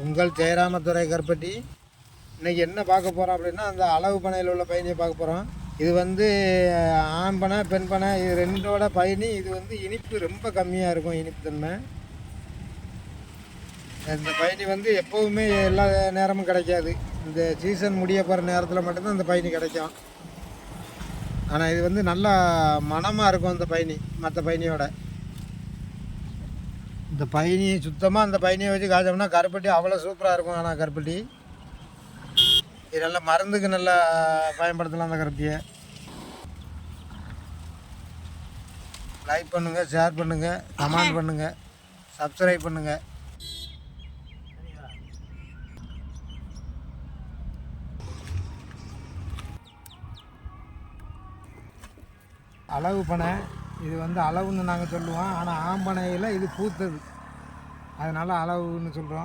உங்கள் ஜெயராமதுரை கருப்பட்டி. இன்றைக்கி என்ன பார்க்க போகிறோம் அப்படின்னா, அந்த அளவு பனையில் உள்ள பயணியை பார்க்க போகிறோம். இது வந்து ஆண் பனை பெண் பனை இது ரெண்டோட பயணி. இது வந்து இனிப்பு ரொம்ப கம்மியாக இருக்கும், இனிப்பு தன்மை. இந்த பயணி வந்து எப்போவுமே எல்லா நேரமும் கிடைக்காது. இந்த சீசன் முடிய போகிற நேரத்தில் மட்டும்தான் இந்த பயணி கிடைக்கும். ஆனால் இது வந்து நல்லா மணமாக இருக்கும் இந்த பயணி மற்ற பயணியோட. இந்த பயணி சுத்தமாக அந்த பயணியை வச்சு காய்ச்சோம்னா கருப்பட்டி அவ்வளோ சூப்பராக இருக்கும். ஆனால் கருப்பட்டி இது நல்லா மருந்துக்கு நல்லா பயன்படுத்தலாம். அந்த கருப்பட்டியை லைக் பண்ணுங்கள், ஷேர் பண்ணுங்கள், கமெண்ட் பண்ணுங்கள், சப்ஸ்கிரைப் பண்ணுங்கள். அளவு பனை இது வந்து அளவுன்னு நாங்கள் சொல்லுவோம். ஆனால் ஆம்பனையில் இது பூத்தது, அதனால் அளவுன்னு சொல்கிறோம்.